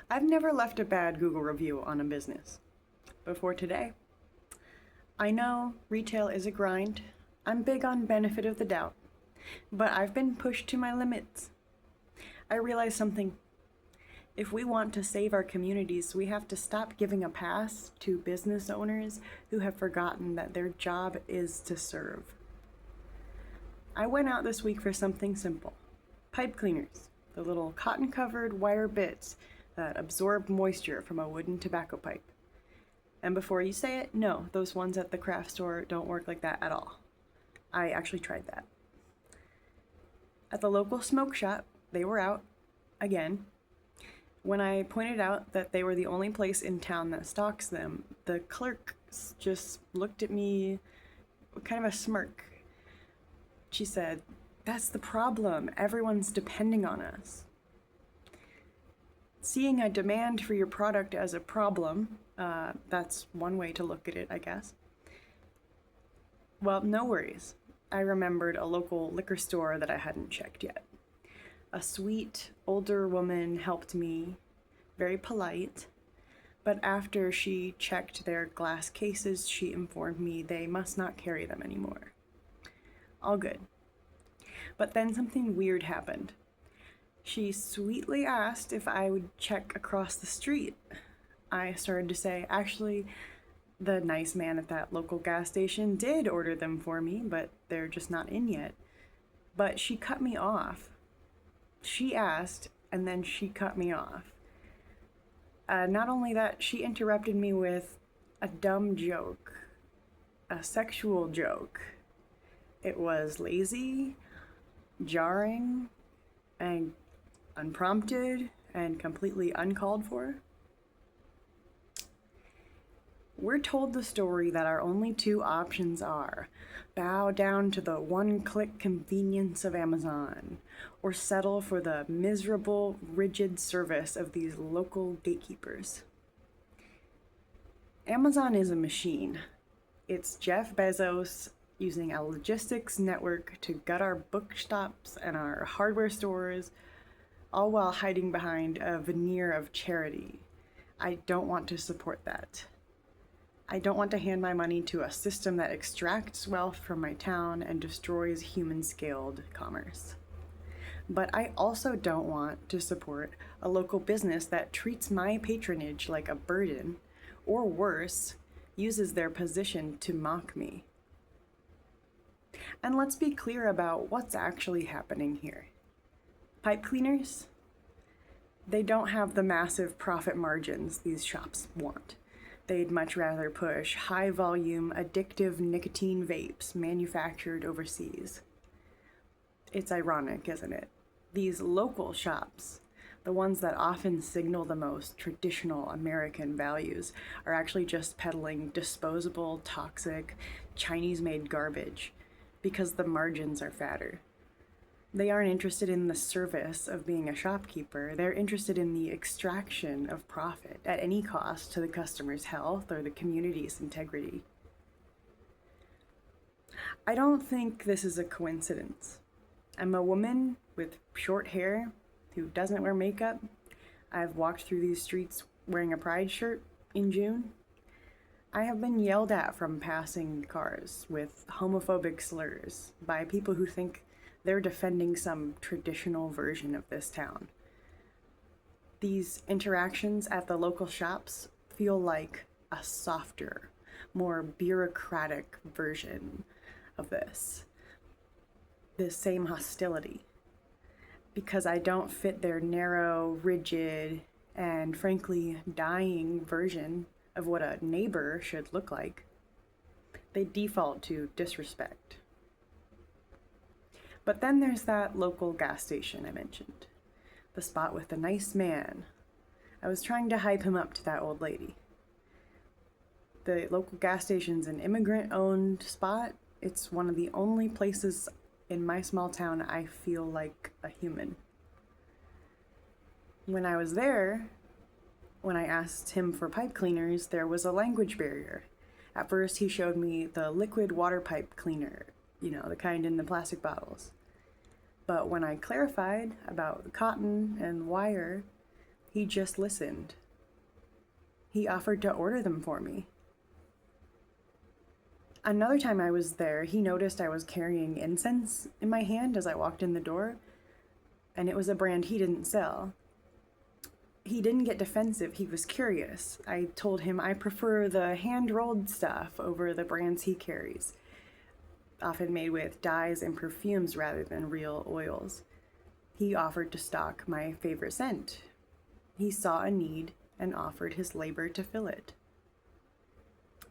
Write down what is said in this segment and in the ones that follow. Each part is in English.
I've never left a bad Google review on a business. Before today, I know retail is a grind. I'm big on benefit of the doubt, but I've been pushed to my limits. I realize something. If we want to save our communities, we have to stop giving a pass to business owners who have forgotten that their job is to serve. I went out this week for something simple. Pipe cleaners, the little cotton-covered wire bits that absorb moisture from a wooden tobacco pipe. And before you say it, no, those ones at the craft store don't work like that at all. I actually tried that. At the local smoke shop, they were out, again. When I pointed out that they were the only place in town that stocks them, the clerk just looked at me with kind of a smirk. She said, "That's the problem. Everyone's depending on us." Seeing a demand for your product as a problem, that's one way to look at it, I guess. Well, no worries. I remembered a local liquor store that I hadn't checked yet. A sweet, older woman helped me, very polite, but after she checked their glass cases, she informed me they must not carry them anymore. All good. But then something weird happened. She sweetly asked if I would check across the street. I started to say, actually, the nice man at that local gas station did order them for me, but they're just not in yet. But she cut me off. She asked, and then she cut me off. Not only that, she interrupted me with a dumb joke, a sexual joke. It was lazy, jarring, and unprompted, and completely uncalled for. We're told the story that our only two options are bow down to the one-click convenience of Amazon, or settle for the miserable, rigid service of these local gatekeepers. Amazon is a machine. It's Jeff Bezos using a logistics network to gut our bookstops and our hardware stores, all while hiding behind a veneer of charity. I don't want to support that. I don't want to hand my money to a system that extracts wealth from my town and destroys human-scaled commerce. But I also don't want to support a local business that treats my patronage like a burden, or worse, uses their position to mock me. And let's be clear about what's actually happening here. Pipe cleaners? They don't have the massive profit margins these shops want. They'd much rather push high-volume, addictive nicotine vapes manufactured overseas. It's ironic, isn't it? These local shops, the ones that often signal the most traditional American values, are actually just peddling disposable, toxic, Chinese-made garbage because the margins are fatter. They aren't interested in the service of being a shopkeeper. They're interested in the extraction of profit at any cost to the customer's health or the community's integrity. I don't think this is a coincidence. I'm a woman with short hair who doesn't wear makeup. I've walked through these streets wearing a pride shirt in June. I have been yelled at from passing cars with homophobic slurs by people who think they're defending some traditional version of this town. These interactions at the local shops feel like a softer, more bureaucratic version of this same hostility, because I don't fit their narrow, rigid, and frankly dying version of what a neighbor should look like. They default to disrespect. But then there's that local gas station I mentioned, the spot with the nice man. I was trying to hype him up to that old lady. The local gas station's an immigrant-owned spot. It's one of the only places in my small town I feel like a human. When I was there, when I asked him for pipe cleaners, there was a language barrier. At first, he showed me the liquid water pipe cleaner, the kind in the plastic bottles. But when I clarified about the cotton and wire, He just listened. He offered to order them for me. Another time I was there, he noticed I was carrying incense in my hand as I walked in the door, and it was a brand he didn't sell. He didn't get defensive, he was curious. I told him I prefer the hand-rolled stuff over the brands he carries, often made with dyes and perfumes rather than real oils. He offered to stock my favorite scent. He saw a need and offered his labor to fill it.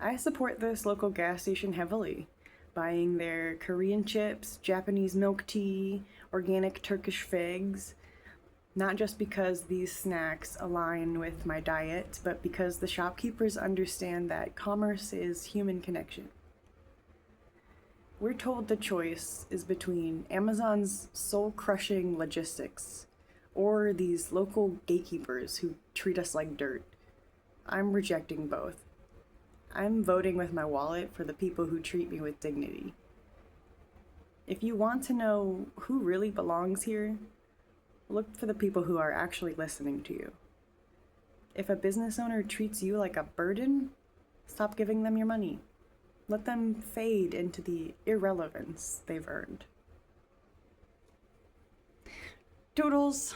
I support this local gas station heavily, buying their Korean chips, Japanese milk tea, organic Turkish figs, not just because these snacks align with my diet, but because the shopkeepers understand that commerce is human connection. We're told the choice is between Amazon's soul-crushing logistics or these local gatekeepers who treat us like dirt. I'm rejecting both. I'm voting with my wallet for the people who treat me with dignity. If you want to know who really belongs here, look for the people who are actually listening to you. If a business owner treats you like a burden, stop giving them your money. Let them fade into the irrelevance they've earned. Toodles!